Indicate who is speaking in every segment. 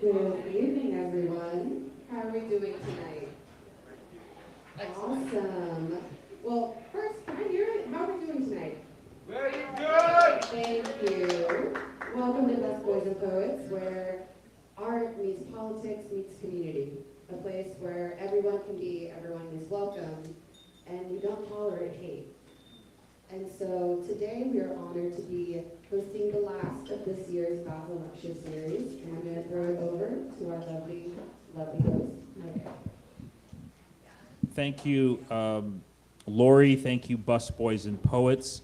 Speaker 1: Good evening, everyone. How are we doing tonight? Awesome. Well, first, can I hear it? How are we doing tonight?
Speaker 2: Very good!
Speaker 1: Thank you. Welcome to Busboys and Poets, where art meets politics meets community. A place where everyone can be, everyone is welcome, and we don't tolerate hate. And so today we are honored to be hosting the last of this year's Gaza Lecture Series, and I'm going to throw it over to our lovely, lovely host, Nader.
Speaker 3: Thank you, Lori. Thank you, Busboys and Poets.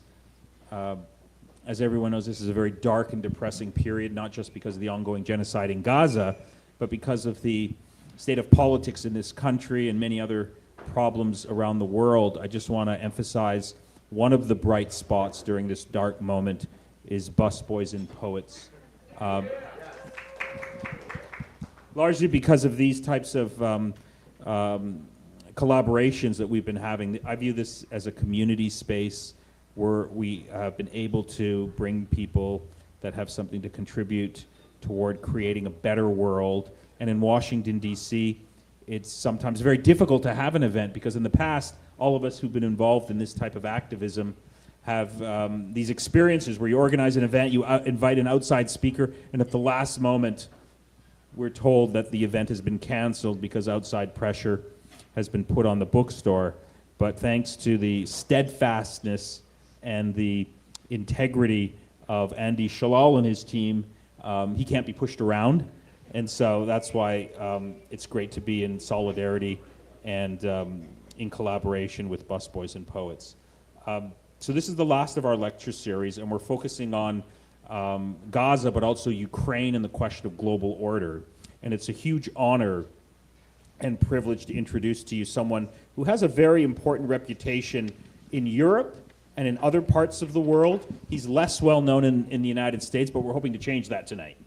Speaker 3: As everyone knows, this is a very dark and depressing period, not just because of the ongoing genocide in Gaza, but because of the state of politics in this country and many other problems around the world. I just want to emphasize one of the bright spots during this dark moment is Busboys and Poets. Largely because of these types of collaborations that we've been having. I view this as a community space where we have been able to bring people that have something to contribute toward creating a better world. And in Washington, D.C., it's sometimes very difficult to have an event because in the past, all of us who've been involved in this type of activism have these experiences where you organize an event, you invite an outside speaker, and at the last moment, we're told that the event has been canceled because outside pressure has been put on the bookstore. But thanks to the steadfastness and the integrity of Andy Shalal and his team, he can't be pushed around. And so that's why it's great to be in solidarity and in collaboration with Busboys and Poets. So this is the last of our lecture series, and we're focusing on Gaza, but also Ukraine and the question of global order. And it's a huge honor and privilege to introduce to you someone who has a very important reputation in Europe and in other parts of the world. He's less well known in the United States, but we're hoping to change that tonight.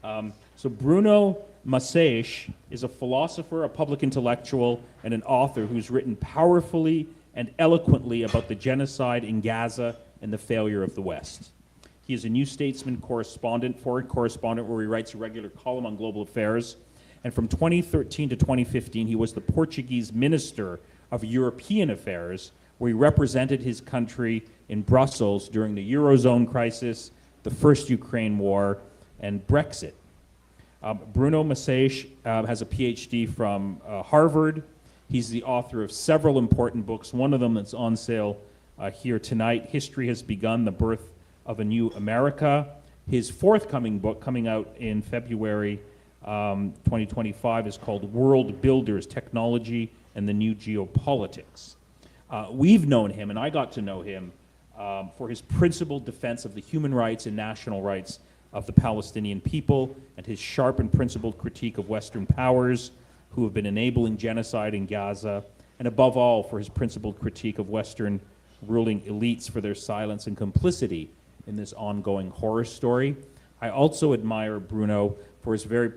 Speaker 3: So Bruno Maçães is a philosopher, a public intellectual, and an author who's written powerfully and eloquently about the genocide in Gaza and the failure of the West. He is a New Statesman correspondent, foreign correspondent, where he writes a regular column on global affairs. And from 2013 to 2015, he was the Portuguese Minister of European Affairs, where he represented his country in Brussels during the Eurozone crisis, the first Ukraine war, and Brexit. Bruno Maçães has a PhD from Harvard. He's the author of several important books. One of them that's on sale here tonight, History Has Begun, The Birth of a New America. His forthcoming book, coming out in February 2025, is called World Builders, Technology and the New Geopolitics. We've known him, and I got to know him for his principled defense of the human rights and national rights of the Palestinian people, and his sharp and principled critique of Western powers who have been enabling genocide in Gaza, and above all, for his principled critique of Western ruling elites for their silence and complicity in this ongoing horror story. I also admire Bruno for his very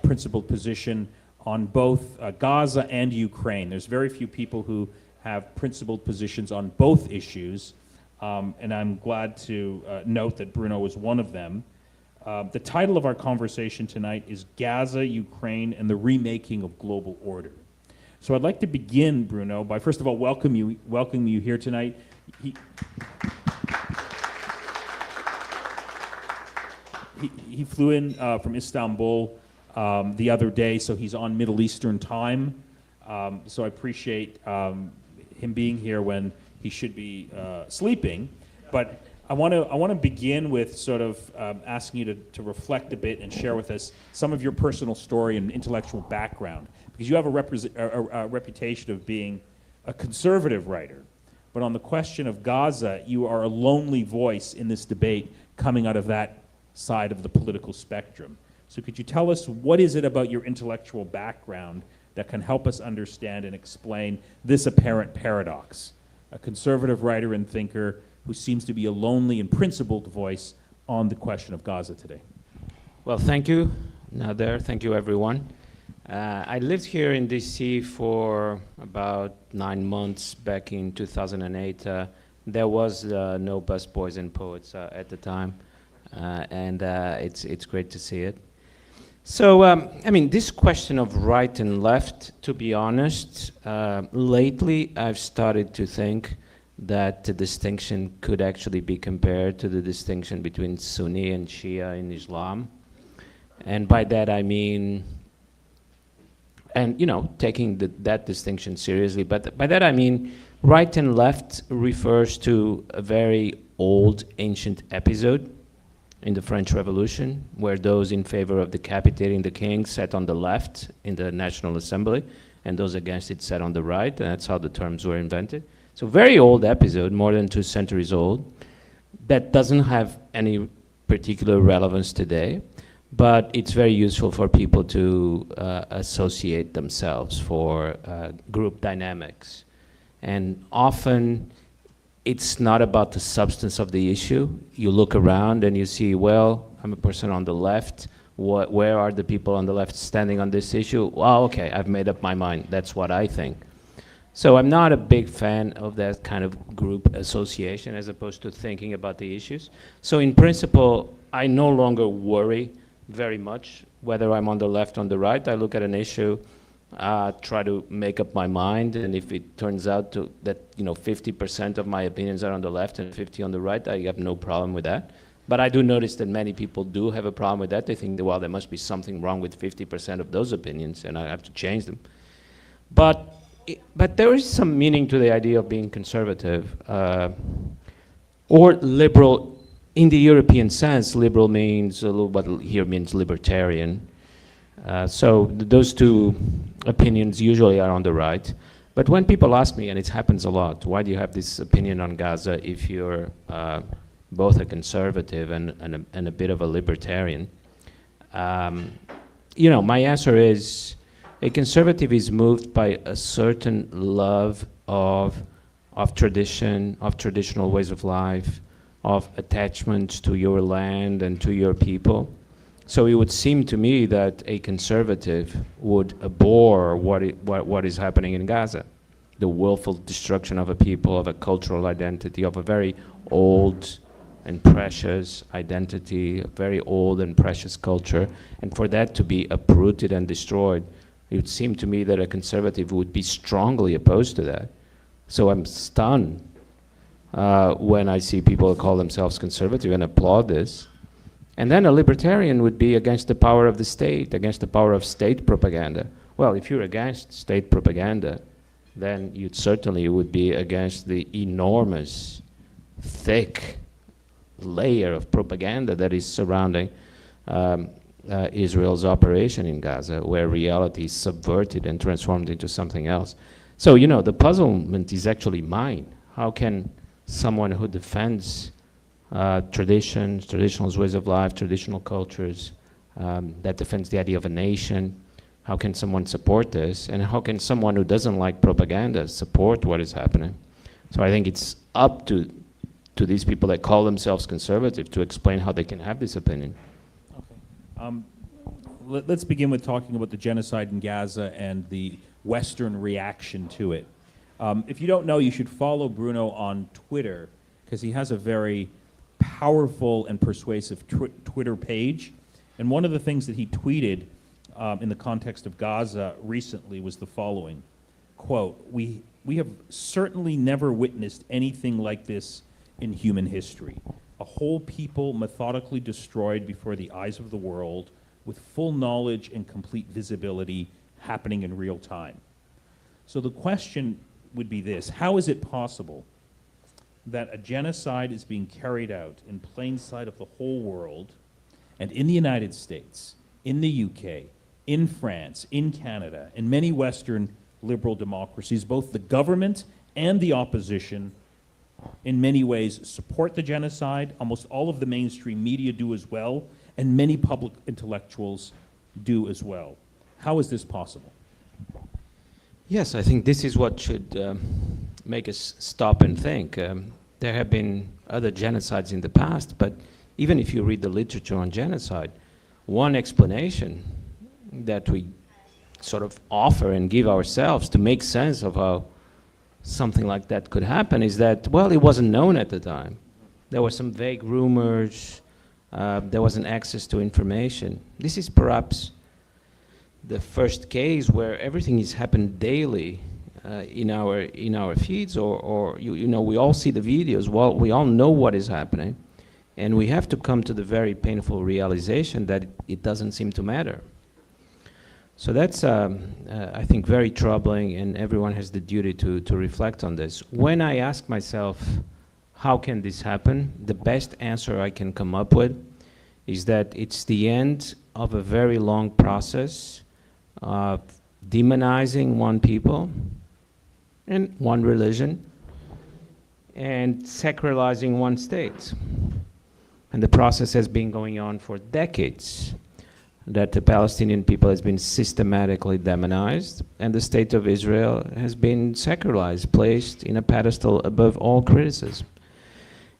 Speaker 3: principled position on both Gaza and Ukraine. There's very few people who have principled positions on both issues, and I'm glad to note that Bruno is one of them. The title of our conversation tonight is Gaza, Ukraine, and the Remaking of Global Order. So I'd like to begin, Bruno, by first of all welcoming you here tonight. He flew in from Istanbul the other day, so he's on Middle Eastern time. So I appreciate him being here when he should be sleeping. But I want to begin with sort of asking you to reflect a bit and share with us some of your personal story and intellectual background, because you have a reputation of being a conservative writer. But on the question of Gaza, you are a lonely voice in this debate coming out of that side of the political spectrum. So could you tell us what is it about your intellectual background that can help us understand and explain this apparent paradox? A conservative writer and thinker who seems to be a lonely and principled voice on the question of Gaza today.
Speaker 4: Well, thank you, Nader. Thank you, everyone. I lived here in DC for about 9 months back in 2008. There was no Busboys and Poets at the time, and it's great to see it. So, I mean, this question of right and left, to be honest, lately I've started to think that the distinction could actually be compared to the distinction between Sunni and Shia in Islam. And by that I mean, and you know, taking that distinction seriously, but by that I mean right and left refers to a very old, ancient episode in the French Revolution, where those in favor of decapitating the king sat on the left in the National Assembly, and those against it sat on the right, and that's how the terms were invented. So very old episode, more than 2 centuries old, that doesn't have any particular relevance today, but it's very useful for people to associate themselves for group dynamics. And often, it's not about the substance of the issue. You look around and you see, well, I'm a person on the left. Where are the people on the left standing on this issue? Well, okay, I've made up my mind. That's what I think. So I'm not a big fan of that kind of group association as opposed to thinking about the issues. So in principle, I no longer worry very much whether I'm on the left or on the right. I look at an issue, try to make up my mind, and if it turns out that 50% of my opinions are on the left and 50 on the right, I have no problem with that. But I do notice that many people do have a problem with that. They think, well, there must be something wrong with 50% of those opinions, and I have to change them. But there is some meaning to the idea of being conservative or liberal. In the European sense, liberal means what here means libertarian. So those two opinions usually are on the right. But when people ask me, and it happens a lot, why do you have this opinion on Gaza if you're both a conservative and a bit of a libertarian? My answer is a conservative is moved by a certain love of tradition, of traditional ways of life, of attachment to your land and to your people. So it would seem to me that a conservative would abhor what is happening in Gaza, the willful destruction of a people, of a cultural identity, of a very old and precious identity, a very old and precious culture, and for that to be uprooted and destroyed, it would seem to me that a conservative would be strongly opposed to that. So I'm stunned when I see people call themselves conservative and applaud this. And then a libertarian would be against the power of the state, against the power of state propaganda. Well, if you're against state propaganda, then you certainly would be against the enormous, thick layer of propaganda that is surrounding Israel's operation in Gaza, where reality is subverted and transformed into something else. So, the puzzlement is actually mine. How can someone who defends traditions, traditional ways of life, traditional cultures, that defends the idea of a nation, how can someone support this? And how can someone who doesn't like propaganda support what is happening? So I think it's up to these people that call themselves conservative to explain how they can have this opinion.
Speaker 3: Okay. Let's begin with talking about the genocide in Gaza and the Western reaction to it. If you don't know, you should follow Bruno on Twitter, because he has a very powerful and persuasive Twitter page. And one of the things that he tweeted in the context of Gaza recently was the following, quote, we have certainly never witnessed anything like this in human history. A whole people methodically destroyed before the eyes of the world with full knowledge and complete visibility happening in real time. So the question would be this: how is it possible that a genocide is being carried out in plain sight of the whole world, and in the United States, in the UK, in France, in Canada, in many Western liberal democracies, both the government and the opposition in many ways support the genocide. Almost all of the mainstream media do as well, and many public intellectuals do as well. How is this possible?
Speaker 4: Yes, I think this is what should make us stop and think. There have been other genocides in the past, but even if you read the literature on genocide, one explanation that we sort of offer and give ourselves to make sense of how something like that could happen is that, well, it wasn't known at the time. There were some vague rumors, there wasn't access to information. This is perhaps the first case where everything is happened daily in our feeds, or you know, we all see the videos. Well, we all know what is happening, and we have to come to the very painful realization that it doesn't seem to matter. So that's, I think, very troubling, and everyone has the duty to reflect on this. When I ask myself, how can this happen? The best answer I can come up with is that it's the end of a very long process of demonizing one people and one religion and sacralizing one state. And the process has been going on for decades, that the Palestinian people has been systematically demonized, and the state of Israel has been sacralized, placed in a pedestal above all criticism.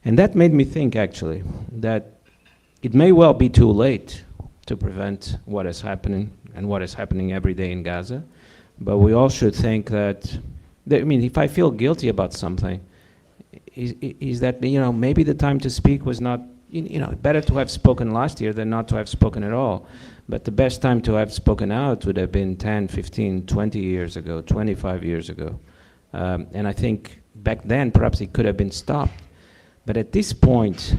Speaker 4: And that made me think, actually, that it may well be too late to prevent what is happening and what is happening every day in Gaza, but we all should think that, I mean, if I feel guilty about something, is that, you know, maybe the time to speak was not, you know, better to have spoken last year than not to have spoken at all. But the best time to have spoken out would have been 10, 15, 20 years ago, 25 years ago. And I think back then, perhaps it could have been stopped. But at this point,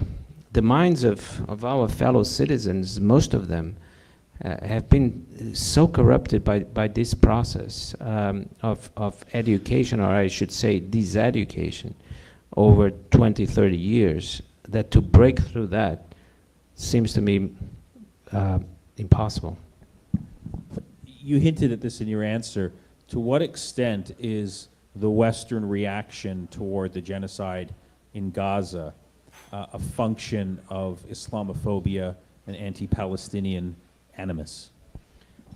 Speaker 4: the minds of our fellow citizens, most of them, have been so corrupted by this process of education, or I should say diseducation, over 20, 30 years, that to break through that seems to me impossible.
Speaker 3: You hinted at this in your answer. To what extent is the Western reaction toward the genocide in Gaza a function of Islamophobia and anti-Palestinian animus?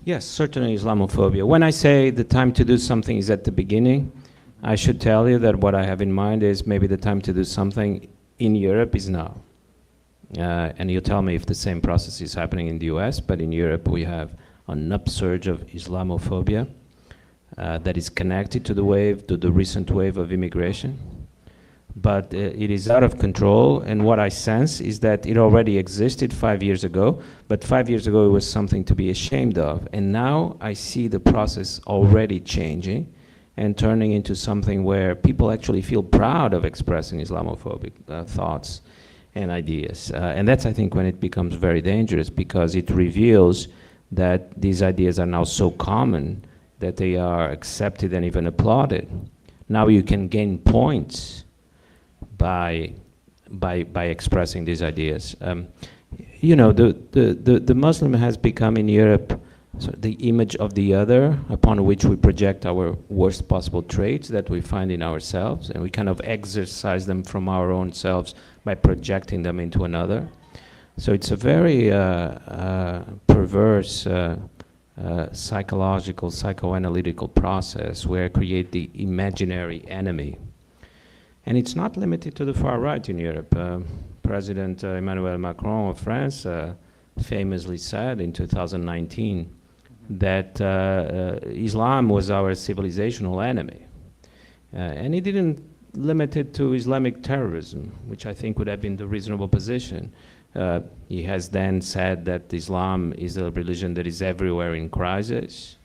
Speaker 4: Yes, certainly Islamophobia. When I say the time to do something is at the beginning, I should tell you that what I have in mind is maybe the time to do something in Europe is now. And you tell me if the same process is happening in the US, but in Europe we have an upsurge of Islamophobia that is connected to the recent wave of immigration. But it is out of control, and what I sense is that it already existed 5 years ago, but 5 years ago it was something to be ashamed of. And now I see the process already changing and turning into something where people actually feel proud of expressing Islamophobic thoughts and ideas. And that's, I think, when it becomes very dangerous, because it reveals that these ideas are now so common that they are accepted and even applauded. Now you can gain points by expressing these ideas. You know, the Muslim has become in Europe the image of the other, upon which we project our worst possible traits that we find in ourselves, and we kind of exercise them from our own selves by projecting them into another. So it's a very perverse psychological, psychoanalytical process where I create the imaginary enemy. And it's not limited to the far right in Europe. President Emmanuel Macron of France famously said in 2019 that Islam was our civilizational enemy. And he didn't limit it to Islamic terrorism, which I think would have been the reasonable position. He has then said that Islam is a religion that is everywhere in crisis.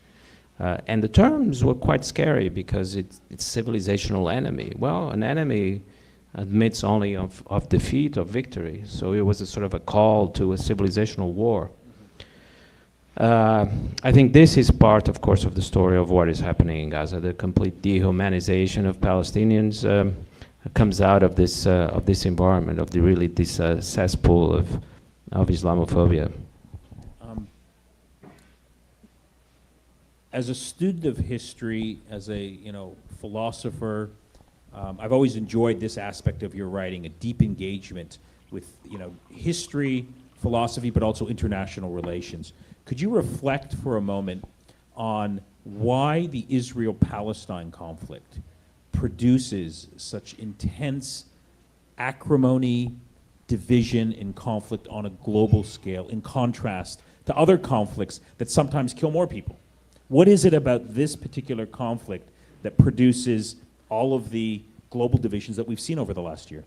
Speaker 4: And the terms were quite scary because it's civilizational enemy. Well, an enemy admits only of defeat, of victory. So it was a sort of a call to a civilizational war. I think this is part, of course, of the story of what is happening in Gaza. The complete dehumanization of Palestinians comes out of this environment, of this cesspool of Islamophobia.
Speaker 3: As a student of history, as a philosopher, I've always enjoyed this aspect of your writing, a deep engagement with history, philosophy, but also international relations. Could you reflect for a moment on why the Israel-Palestine conflict produces such intense acrimony, division, and conflict on a global scale, in contrast to other conflicts that sometimes kill more people? What is it about this particular conflict that produces all of the global divisions that we've seen over the last year?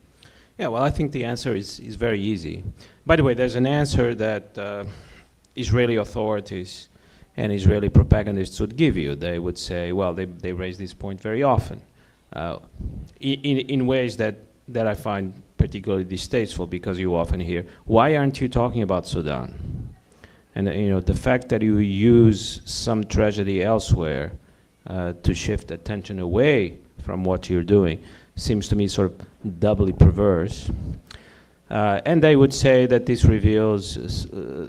Speaker 4: Yeah, well, I think the answer is very easy. By the way, there's an answer that Israeli authorities and Israeli propagandists would give you. They would say, well, they raise this point very often, in ways that I find particularly distasteful, because you often hear, why aren't you talking about Sudan? And the fact that you use some tragedy elsewhere to shift attention away from what you're doing seems to me sort of doubly perverse. And they would say that this reveals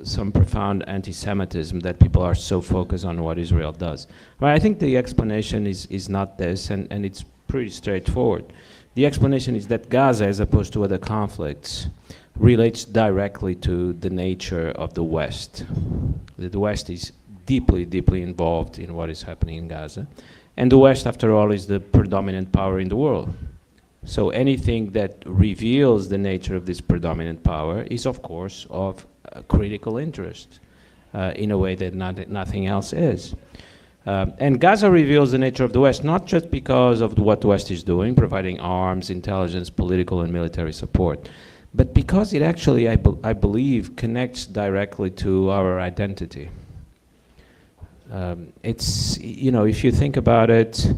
Speaker 4: some profound anti-Semitism, that people are so focused on what Israel does. But I think the explanation is not this, and it's pretty straightforward. The explanation is that Gaza, as opposed to other conflicts, relates directly to the nature of the West. The West is deeply, deeply involved in what is happening in Gaza. And the West, after all, is the predominant power in the world. So anything that reveals the nature of this predominant power is, of course, of critical interest in a way that nothing else is. And Gaza reveals the nature of the West, not just because of what the West is doing, providing arms, intelligence, political and military support, but because it actually, I believe, connects directly to our identity. It's, if you think about it,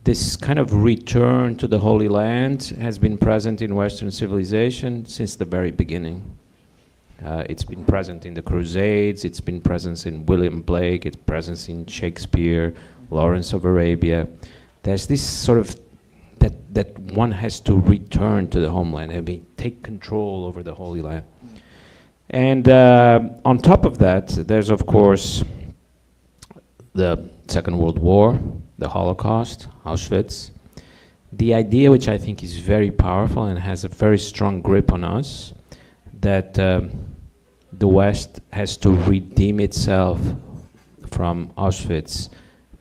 Speaker 4: this kind of return to the Holy Land has been present in Western civilization since the very beginning. It's been present in the Crusades, it's been present in William Blake, it's present in Shakespeare, Lawrence of Arabia. There's this sort of, that one has to return to the homeland and take control over the Holy Land. And on top of that, there's of course the Second World War, the Holocaust, Auschwitz. The idea, which I think is very powerful and has a very strong grip on us, that the West has to redeem itself from Auschwitz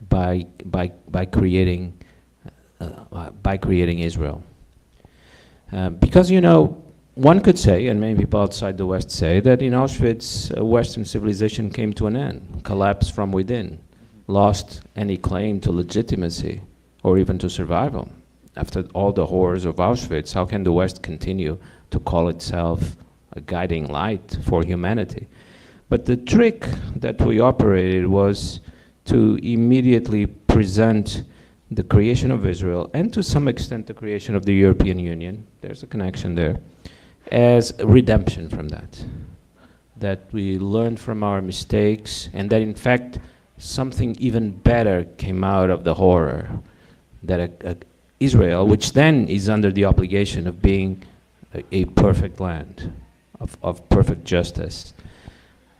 Speaker 4: by creating Israel. Because, one could say, and many people outside the West say, that in Auschwitz, Western civilization came to an end, collapsed from within, lost any claim to legitimacy or even to survival. After all the horrors of Auschwitz, how can the West continue to call itself a guiding light for humanity? But the trick that we operated was to immediately present the creation of Israel, and to some extent the creation of the European Union, there's a connection there, as redemption from that. That we learned from our mistakes, and that in fact something even better came out of the horror. That Israel, which then is under the obligation of being a perfect land, of perfect justice,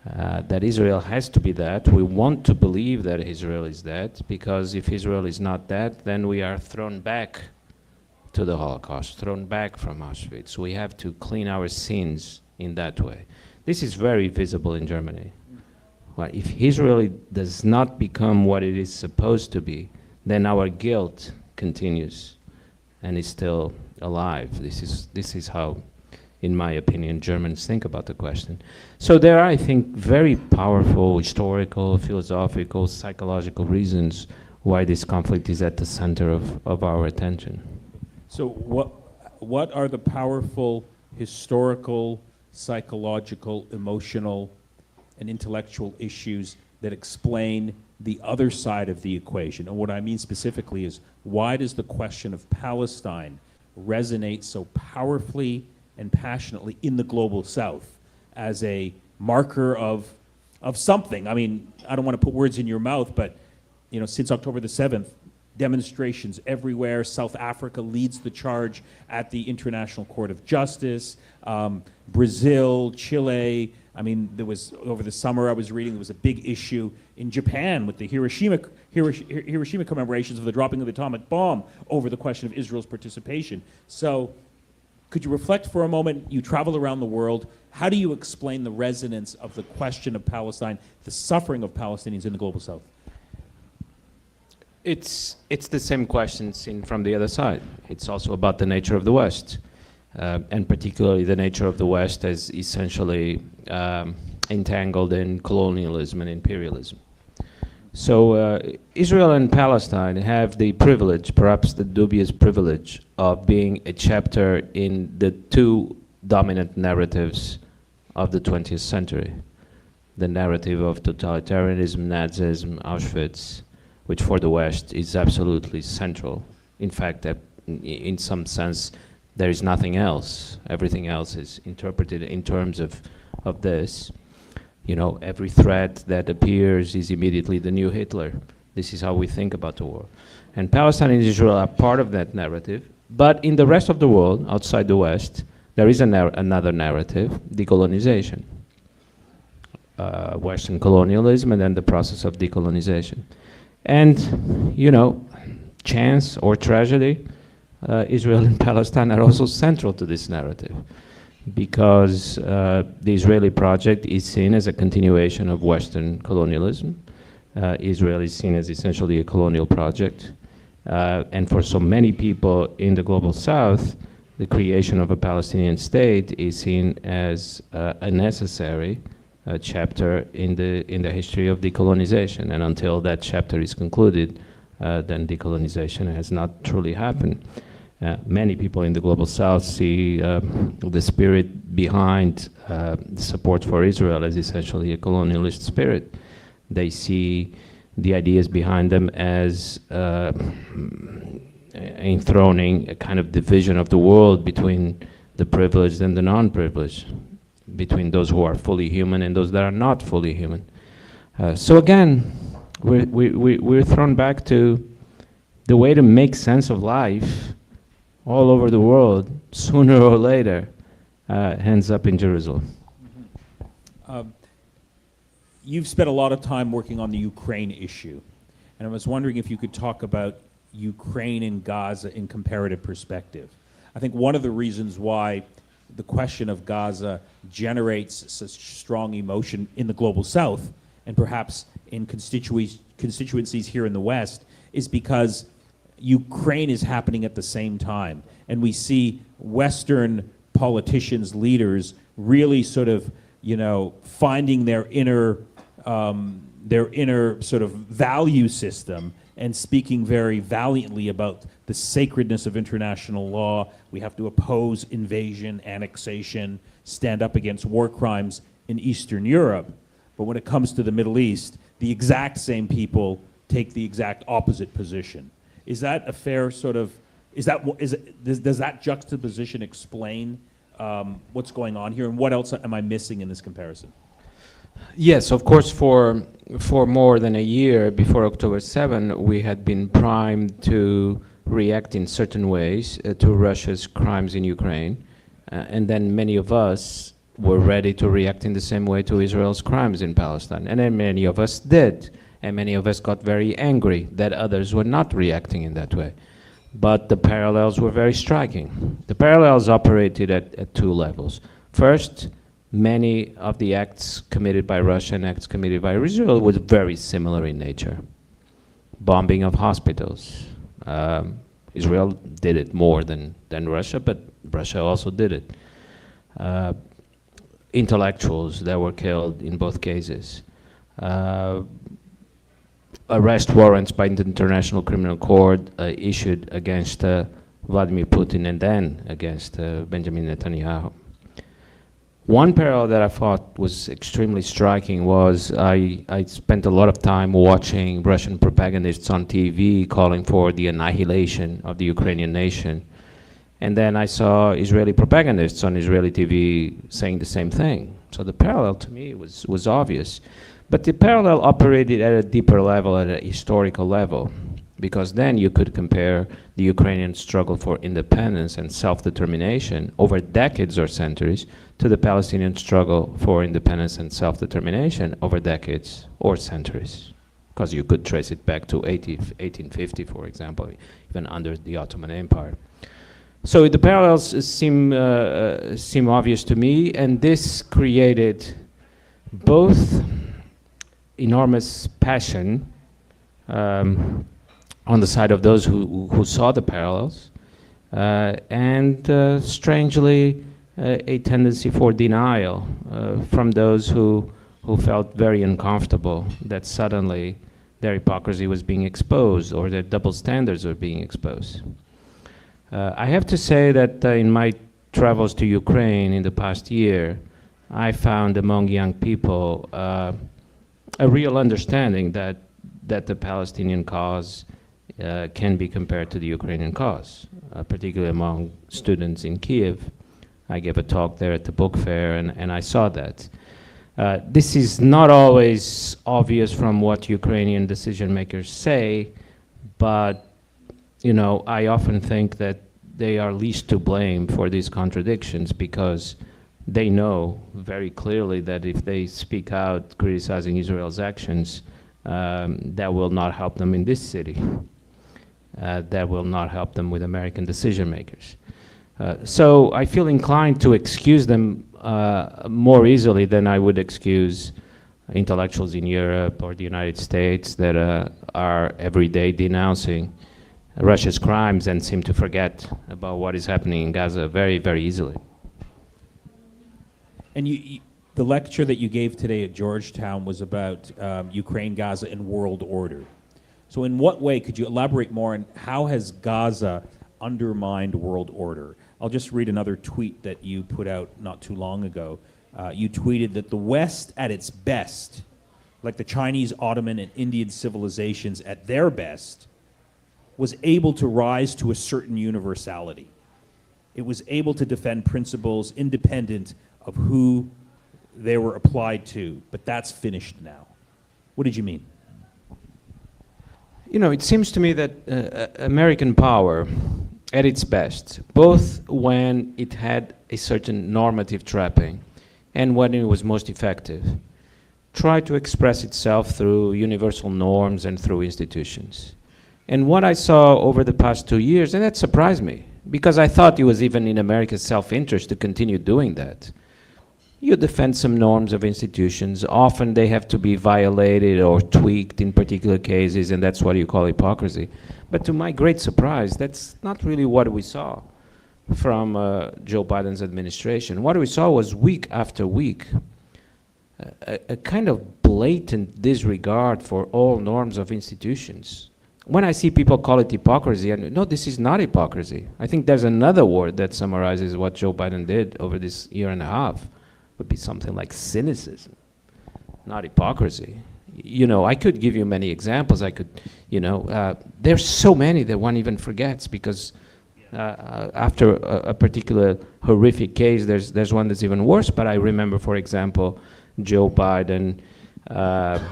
Speaker 4: that Israel has to be that. We want to believe that Israel is that, because if Israel is not that, then we are thrown back to the Holocaust, thrown back from Auschwitz. We have to clean our sins in that way. This is very visible in Germany. Well, if Israel does not become what it is supposed to be, then our guilt continues and is still alive. This is how, in my opinion, Germans think about the question. So there are, I think, very powerful historical, philosophical, psychological reasons why this conflict is at the center of our attention.
Speaker 3: So what are the powerful historical, psychological, emotional, and intellectual issues that explain the other side of the equation? And what I mean specifically is, why does the question of Palestine resonate so powerfully and passionately in the global South as a marker of something? I mean, I don't want to put words in your mouth, but since October the 7th, demonstrations everywhere. South Africa leads the charge at the International Court of Justice. Brazil, Chile. I mean, there was, over the summer I was reading, there was a big issue in Japan with the Hiroshima commemorations of the dropping of the atomic bomb over the question of Israel's participation. So could you reflect for a moment? You travel around the world. How do you explain the resonance of the question of Palestine, the suffering of Palestinians in the global South?
Speaker 4: It's the same question seen from the other side. It's also about the nature of the West, and particularly the nature of the West as essentially entangled in colonialism and imperialism. So Israel and Palestine have the privilege, perhaps the dubious privilege, of being a chapter in the two dominant narratives of the 20th century. The narrative of totalitarianism, Nazism, Auschwitz, which for the West is absolutely central. In fact, in some sense, there is nothing else. Everything else is interpreted in terms of this. You know, every threat that appears is immediately the new Hitler. This is how we think about the war. And Palestine and Israel are part of that narrative. But in the rest of the world, outside the West, there is another narrative, decolonization. Western colonialism and then the process of decolonization. And, you know, chance or tragedy, Israel and Palestine are also central to this narrative, because the Israeli project is seen as a continuation of Western colonialism. Israel is seen as essentially a colonial project. And for so many people in the global South, the creation of a Palestinian state is seen as a necessary chapter in the history of decolonization. And until that chapter is concluded, then decolonization has not truly happened. Many people in the global South see the spirit behind support for Israel as essentially a colonialist spirit. They see the ideas behind them as enthroning a kind of division of the world between the privileged and the non-privileged, between those who are fully human and those that are not fully human. So again, we're thrown back to the way to make sense of life all over the world, sooner or later, ends up in Jerusalem.
Speaker 3: You've spent a lot of time working on the Ukraine issue, and I was wondering if you could talk about Ukraine and Gaza in comparative perspective. I think one of the reasons why the question of Gaza generates such strong emotion in the global South, and perhaps in constituencies here in the West, is because Ukraine is happening at the same time. And we see Western politicians, leaders, really sort of, you know, finding their inner sort of value system and speaking very valiantly about the sacredness of international law. We have to oppose invasion, annexation, stand up against war crimes in Eastern Europe. But when it comes to the Middle East, the exact same people take the exact opposite position. Is that a fair sort of, does that juxtaposition explain what's going on here, and what else am I missing in this comparison?
Speaker 4: Yes, of course, for more than a year before October 7, we had been primed to react in certain ways to Russia's crimes in Ukraine, and then many of us were ready to react in the same way to Israel's crimes in Palestine, and then many of us did. And many of us got very angry that others were not reacting in that way. But the parallels were very striking. The parallels operated at two levels. First, many of the acts committed by Russia and acts committed by Israel were very similar in nature. Bombing of hospitals. Israel did it more than Russia, but Russia also did it. Intellectuals that were killed in both cases. Arrest warrants by the International Criminal Court issued against Vladimir Putin and then against Benjamin Netanyahu. One parallel that I thought was extremely striking was I spent a lot of time watching Russian propagandists on TV calling for the annihilation of the Ukrainian nation. And then I saw Israeli propagandists on Israeli TV saying the same thing. So the parallel to me was obvious. But the parallel operated at a deeper level, at a historical level, because then you could compare the Ukrainian struggle for independence and self-determination over decades or centuries to the Palestinian struggle for independence and self-determination over decades or centuries, because you could trace it back to 1850, for example, even under the Ottoman Empire. So the parallels seem obvious to me, and this created both enormous passion on the side of those who saw the parallels, and strangely a tendency for denial from those who felt very uncomfortable that suddenly their hypocrisy was being exposed or their double standards were being exposed. I have to say that in my travels to Ukraine in the past year, I found among young people a real understanding that the Palestinian cause can be compared to the Ukrainian cause, particularly among students in Kiev. I gave a talk there at the book fair, and I saw that. This is not always obvious from what Ukrainian decision makers say, but you know, I often think that they are least to blame for these contradictions because they know very clearly that if they speak out criticizing Israel's actions, that will not help them in this city. That will not help them with American decision makers. So I feel inclined to excuse them more easily than I would excuse intellectuals in Europe or the United States that are every day denouncing Russia's crimes and seem to forget about what is happening in Gaza very, very easily.
Speaker 3: And the lecture that you gave today at Georgetown was about Ukraine, Gaza, and world order. So in what way, could you elaborate more on how has Gaza undermined world order? I'll just read another tweet that you put out not too long ago. You tweeted that the West at its best, like the Chinese, Ottoman, and Indian civilizations at their best, was able to rise to a certain universality. It was able to defend principles independent of who they were applied to, but that's finished now. What did you mean?
Speaker 4: You know, it seems to me that American power, at its best, both when it had a certain normative trapping and when it was most effective, tried to express itself through universal norms and through institutions. And what I saw over the past 2 years, and that surprised me, because I thought it was even in America's self-interest to continue doing that. You defend some norms of institutions. Often they have to be violated or tweaked in particular cases, and that's what you call hypocrisy. But to my great surprise, that's not really what we saw from Joe Biden's administration. What we saw was week after week, a kind of blatant disregard for all norms of institutions. When I see people call it hypocrisy, no, this is not hypocrisy. I think there's another word that summarizes what Joe Biden did over this year and a half. Would be something like cynicism, not hypocrisy. You know, I could give you many examples. I could, you know, there's so many that one even forgets because after a particular horrific case, there's one that's even worse. But I remember, for example, Joe Biden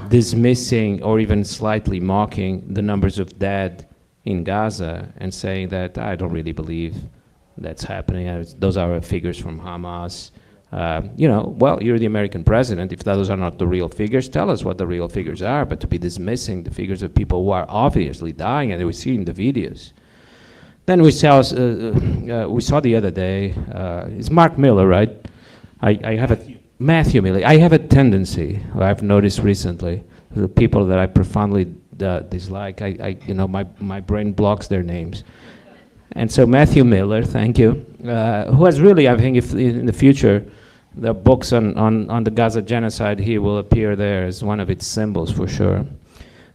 Speaker 4: dismissing or even slightly mocking the numbers of dead in Gaza and saying that I don't really believe that's happening. Those are figures from Hamas. You know, well, you're the American president. If those are not the real figures, tell us what the real figures are. But to be dismissing the figures of people who are obviously dying, and we see in the videos. Then we saw the other day, it's Mark Miller, right? I have Matthew Miller. I have a tendency, I've noticed recently, the people that I profoundly dislike, you know, my brain blocks their names. And so Matthew Miller, thank you, who has really, I think, if in the future, the books on the Gaza genocide, he will appear there as one of its symbols for sure.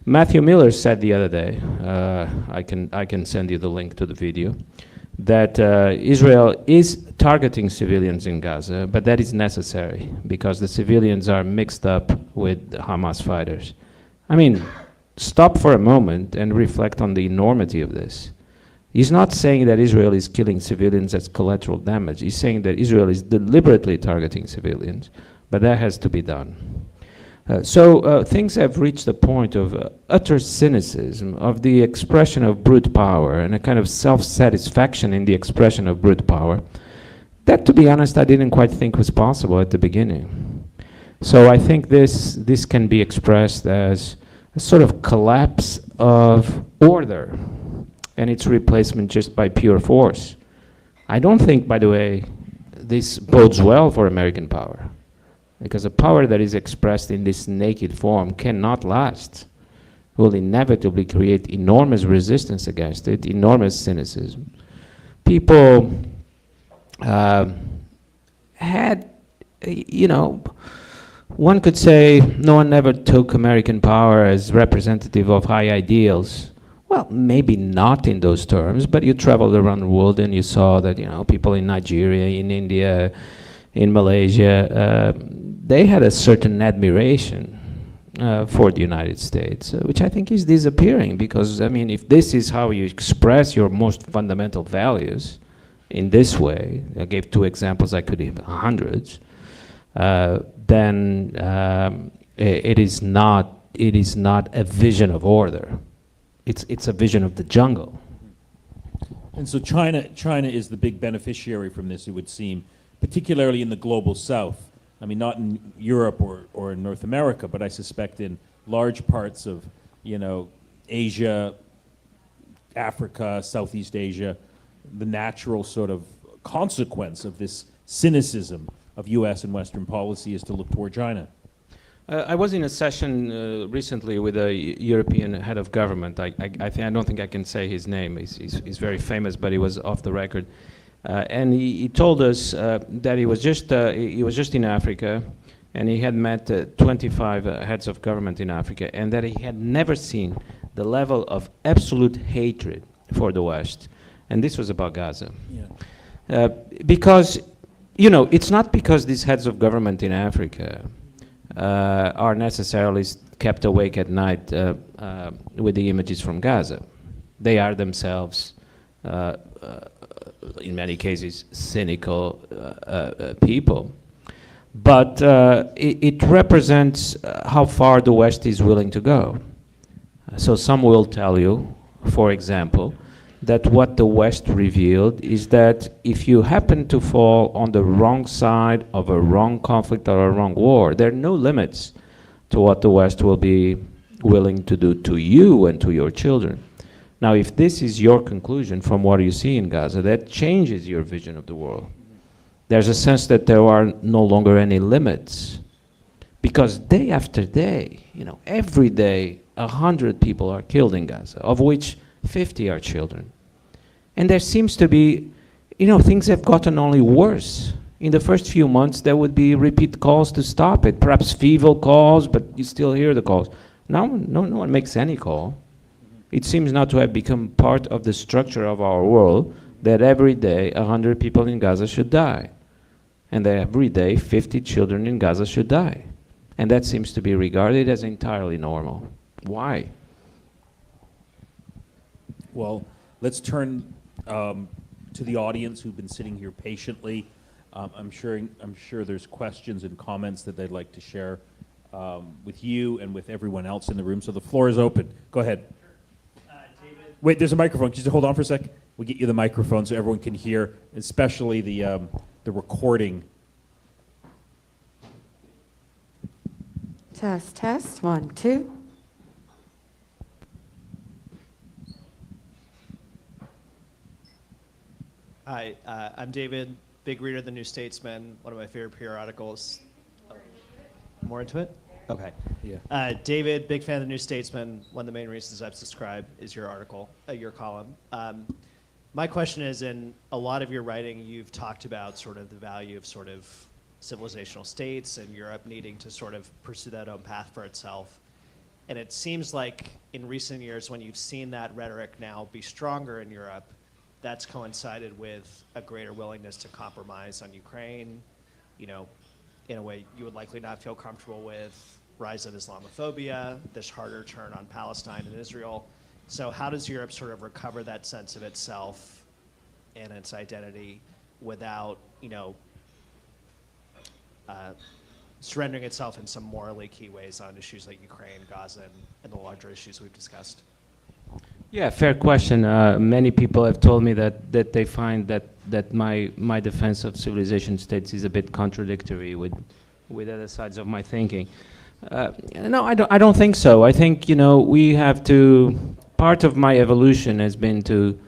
Speaker 4: Matthew Miller said the other day, I can send you the link to the video, that Israel is targeting civilians in Gaza, but that is necessary because the civilians are mixed up with the Hamas fighters. I mean, stop for a moment and reflect on the enormity of this. He's not saying that Israel is killing civilians as collateral damage. He's saying that Israel is deliberately targeting civilians, but that has to be done. So things have reached a point of utter cynicism, of the expression of brute power, and a kind of self-satisfaction in the expression of brute power, that, to be honest, I didn't quite think was possible at the beginning. So I think this can be expressed as a sort of collapse of order, and its replacement just by pure force. I don't think, by the way, this bodes well for American power, because a power that is expressed in this naked form cannot last, will inevitably create enormous resistance against it, enormous cynicism. People had, you know, One could say no one ever took American power as representative of high ideals. Well, maybe not in those terms, but you traveled around the world and you saw that, people in Nigeria, in India, in Malaysia, they had a certain admiration for the United States, which I think is disappearing because, if this is how you express your most fundamental values in this way, I gave 2 examples, I could give hundreds, then it is not a vision of order. It's a vision of the jungle.
Speaker 3: And so China is the big beneficiary from this, it would seem, particularly in the global south. I mean, not in Europe or in North America, but I suspect in large parts of, Asia, Africa, Southeast Asia, the natural sort of consequence of this cynicism of US and Western policy is to look toward China.
Speaker 4: I was in a session recently with a European head of government. I don't think I can say his name. He's very famous, but he was off the record. And he told us that he was just in Africa, and he had met 25 heads of government in Africa, and that he had never seen the level of absolute hatred for the West. And this was about Gaza.
Speaker 3: Yeah.
Speaker 4: Because, it's not because these heads of government in Africa are necessarily kept awake at night with the images from Gaza. They are themselves, in many cases, cynical people. But it represents how far the West is willing to go. So some will tell you, for example, that what the West revealed is that if you happen to fall on the wrong side of a wrong conflict or a wrong war, there are no limits to what the West will be willing to do to you and to your children. Now, if this is your conclusion from what you see in Gaza, that changes your vision of the world. There's a sense that there are no longer any limits. Because day after day, every day, 100 people are killed in Gaza, of which 50 are children. And there seems to be, things have gotten only worse. In the first few months, there would be repeat calls to stop it, perhaps feeble calls, but you still hear the calls. Now, no one makes any call. It seems not to have become part of the structure of our world that every day 100 people in Gaza should die. And that every day 50 children in Gaza should die. And that seems to be regarded as entirely normal. Why?
Speaker 3: Well, let's turn to the audience who've been sitting here patiently. I'm sure there's questions and comments that they'd like to share with you and with everyone else in the room. So the floor is open. Go ahead.
Speaker 5: David.
Speaker 3: Wait, there's a microphone. Just hold on for a sec. We'll get you the microphone so everyone can hear, especially the recording.
Speaker 6: Test, 1, 2.
Speaker 5: Hi, I'm David, big reader of the New Statesman, one of my favorite periodicals. Oh, more into it? Okay.
Speaker 3: Yeah.
Speaker 5: David, big fan of the New Statesman. One of the main reasons I've subscribed is your article, your column. My question is, in a lot of your writing, you've talked about sort of the value of sort of civilizational states and Europe needing to sort of pursue that own path for itself. And it seems like in recent years, when you've seen that rhetoric now be stronger in Europe, that's coincided with a greater willingness to compromise on Ukraine, in a way you would likely not feel comfortable with, rise of Islamophobia, this harder turn on Palestine and Israel. So how does Europe sort of recover that sense of itself and its identity without, surrendering itself in some morally key ways on issues like Ukraine, Gaza, and the larger issues we've discussed?
Speaker 4: Yeah, fair question. Many people have told me that they find that my defense of civilization states is a bit contradictory with other sides of my thinking. No, I don't think so. I think we have to. Part of my evolution has been to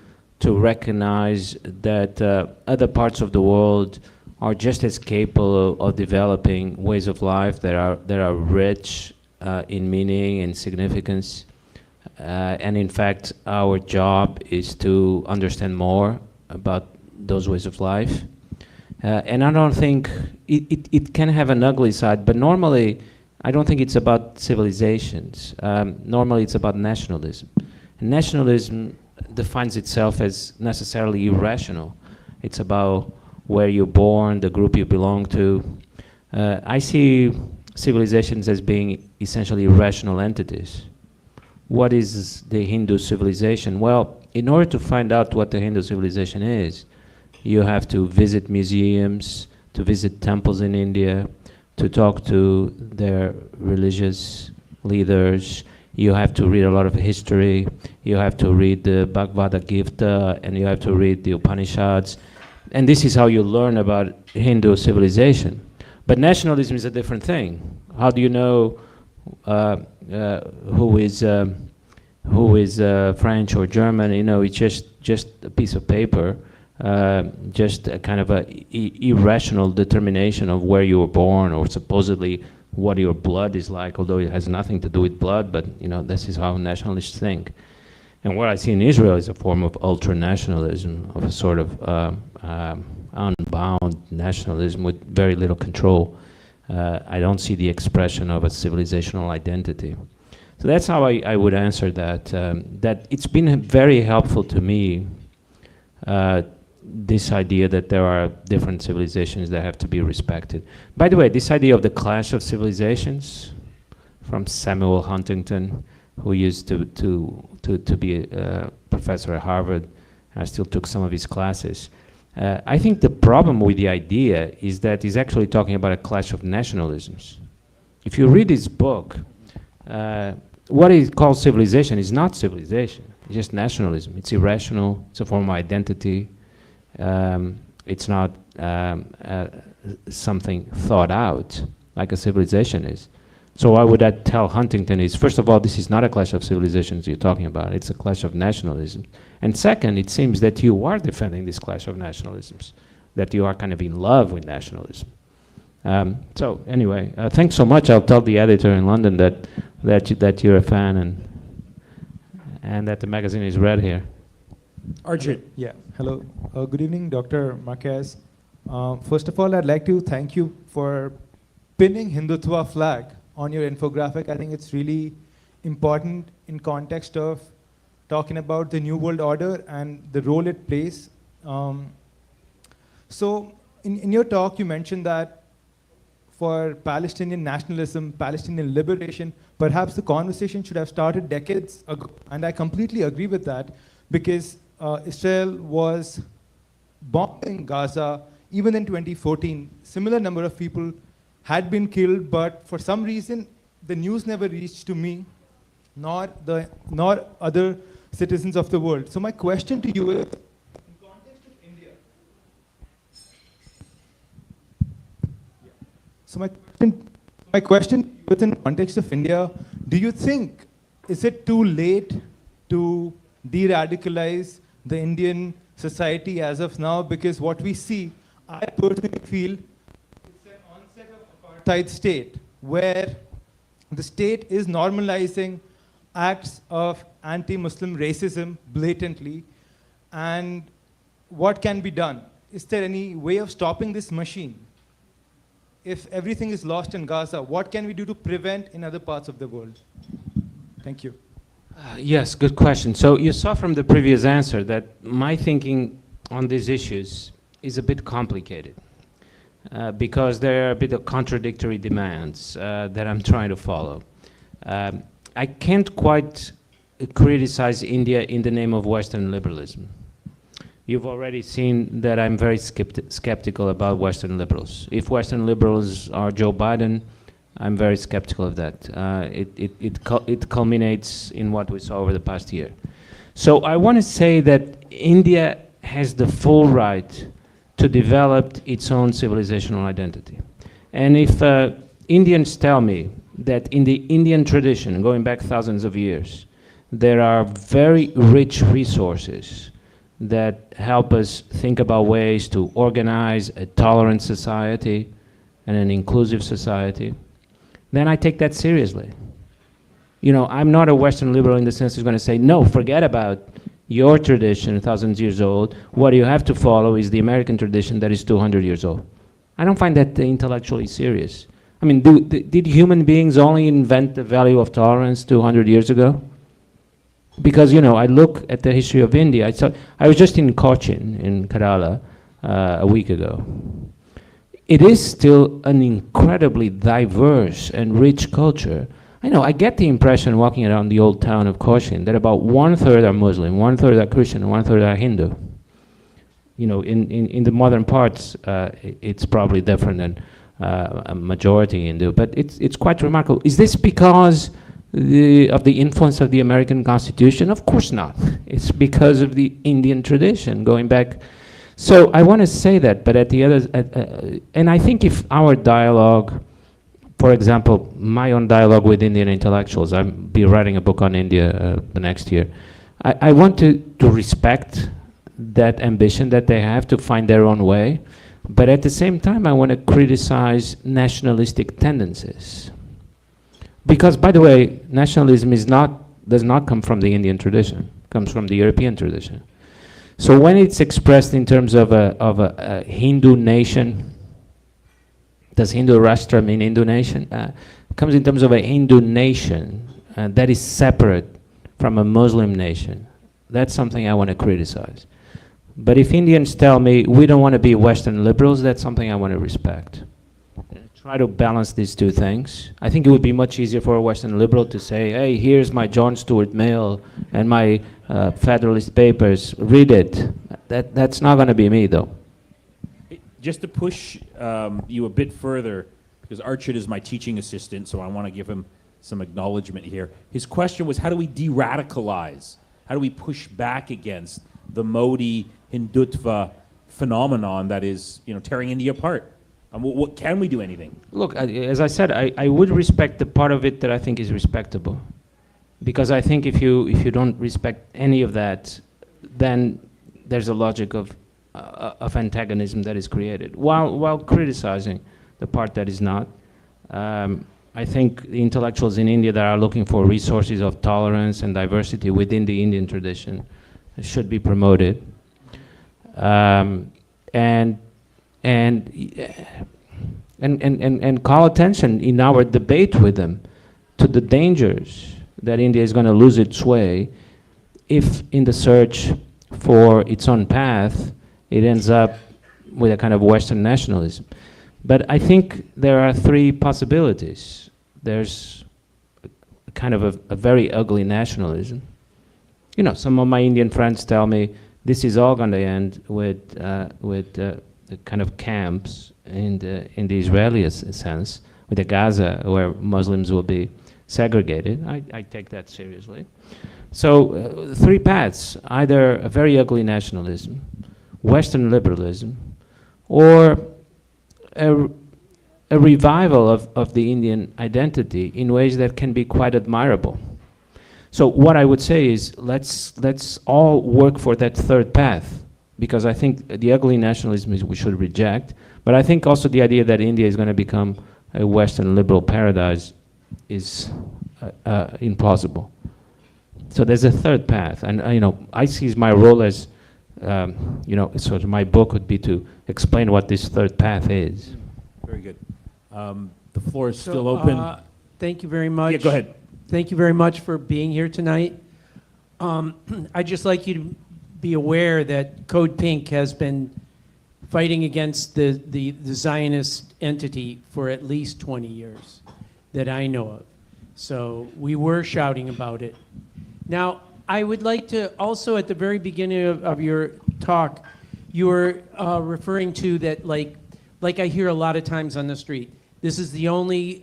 Speaker 4: recognize that other parts of the world are just as capable of developing ways of life that are rich in meaning and significance. And in fact, our job is to understand more about those ways of life. And I don't think, it can have an ugly side, but normally, I don't think it's about civilizations. Normally it's about nationalism. And nationalism defines itself as necessarily irrational. It's about where you're born, the group you belong to. I see civilizations as being essentially irrational entities. What is the Hindu civilization? Well, in order to find out what the Hindu civilization is, you have to visit museums, to visit temples in India, to talk to their religious leaders. You have to read a lot of history. You have to read the Bhagavad Gita, and you have to read the Upanishads. And this is how you learn about Hindu civilization. But nationalism is a different thing. How do you know who is French or German? You know, it's just a piece of paper, just a kind of a irrational determination of where you were born, or supposedly what your blood is like, although it has nothing to do with blood. But you know, this is how nationalists think. And what I see in Israel is a form of ultra-nationalism, of a sort of unbound nationalism with very little control. I don't see the expression of a civilizational identity. So that's how I would answer that. That it's been very helpful to me, this idea that there are different civilizations that have to be respected. By the way, this idea of the clash of civilizations, from Samuel Huntington, who used to be a professor at Harvard. I still took some of his classes. I think the problem with the idea is that he's actually talking about a clash of nationalisms. If you read his book, what he calls civilization is not civilization. It's just nationalism. It's irrational. It's a form of identity. It's not something thought out like a civilization is. So why would I tell Huntington is, first of all, this is not a clash of civilizations you're talking about. It's a clash of nationalism. And second, it seems that you are defending this clash of nationalisms, that you are kind of in love with nationalism. So anyway, thanks so much. I'll tell the editor in London that you're a fan and that the magazine is read here.
Speaker 7: Arjun. Yeah, hello. Good evening, Dr. Marquez. First of all, I'd like to thank you for pinning Hindutva flag on your infographic. I think it's really important in context of talking about the New World Order and the role it plays. So in your talk, you mentioned that for Palestinian nationalism, Palestinian liberation, perhaps the conversation should have started decades ago. And I completely agree with that, because Israel was bombing Gaza even in 2014. Similar number of people had been killed, but for some reason, the news never reached to me, nor other citizens of the world. So my question to you is, in context of India, my question within context of India, do you think, is it too late to de-radicalize the Indian society as of now? Because what we see, I personally feel, it's an onset of apartheid state, where the state is normalizing acts of anti-Muslim racism blatantly. And what can be done? Is there any way of stopping this machine? If everything is lost in Gaza, what can we do to prevent in other parts of the world? Thank you.
Speaker 4: Yes, good question. So you saw from the previous answer that my thinking on these issues is a bit complicated, because there are a bit of contradictory demands that I'm trying to follow. I can't quite criticize India in the name of Western liberalism. You've already seen that I'm very skeptical about Western liberals. If Western liberals are Joe Biden, I'm very skeptical of that. It culminates in what we saw over the past year. So I want to say that India has the full right to develop its own civilizational identity. And if Indians tell me that in the Indian tradition, going back thousands of years, there are very rich resources that help us think about ways to organize a tolerant society and an inclusive society, then I take that seriously. You know, I'm not a Western liberal in the sense who's going to say, no, forget about your tradition, thousands years old. What you have to follow is the American tradition that is 200 years old. I don't find that intellectually serious. I mean, did human beings only invent the value of tolerance 200 years ago? Because, you know, I look at the history of India. I was just in Cochin, in Kerala, a week ago. It is still an incredibly diverse and rich culture. I know, I get the impression walking around the old town of Cochin that about 1/3 are Muslim, 1/3 are Christian, and 1/3 are Hindu. You know, in the modern parts, it's probably different than a majority Hindu, but it's quite remarkable. Is this because of the influence of the American Constitution? Of course not. It's because of the Indian tradition going back. So I want to say that, but at the other, and I think if our dialogue, for example, my own dialogue with Indian intellectuals, I'll be writing a book on India the next year. I want to respect that ambition that they have to find their own way, but at the same time, I want to criticize nationalistic tendencies. Because, by the way, nationalism does not come from the Indian tradition, it comes from the European tradition. So when it's expressed in terms of a Hindu nation, does Hindu Rashtra mean Hindu nation? It comes in terms of a Hindu nation that is separate from a Muslim nation. That's something I want to criticize. But if Indians tell me we don't want to be Western liberals, that's something I want to respect. Try to balance these two things. I think it would be much easier for a Western liberal to say, hey, here's my John Stuart Mill and my Federalist Papers, read it. That's not going to be me, though.
Speaker 3: Just to push you a bit further, because Archid is my teaching assistant, so I want to give him some acknowledgement here. His question was, how do we de-radicalize? How do we push back against the Modi Hindutva phenomenon that is, you know, tearing India apart? What can we do anything?
Speaker 4: Look, as I said, I would respect the part of it that I think is respectable. Because I think if you don't respect any of that, then there's a logic of antagonism that is created, while criticizing the part that is not. I think the intellectuals in India that are looking for resources of tolerance and diversity within the Indian tradition should be promoted. And call attention in our debate with them to the dangers that India is going to lose its way if, in the search for its own path, it ends up with a kind of Western nationalism. But I think there are three possibilities. There's a kind of a very ugly nationalism. You know, some of my Indian friends tell me this is all going to end with the kind of camps in the Israeli sense, with the Gaza, where Muslims will be segregated. I take that seriously. So three paths: either a very ugly nationalism, Western liberalism, or a revival of the Indian identity in ways that can be quite admirable. So what I would say is let's all work for that third path, because I think the ugly nationalism we should reject, but I think also the idea that India is going to become a Western liberal paradise is implausible. So there's a third path, and you know, I see my role as you know, sort of my book would be to explain what this third path is.
Speaker 3: Very good. The floor is still open.
Speaker 8: Thank you very much.
Speaker 3: Yeah, go ahead.
Speaker 8: Thank you very much for being here tonight. I'd just like you to be aware that Code Pink has been fighting against the Zionist entity for at least 20 years that I know of. So we were shouting about it. Now, I would like to also, at the very beginning of your talk, you were referring to that, like I hear a lot of times on the street, this is the only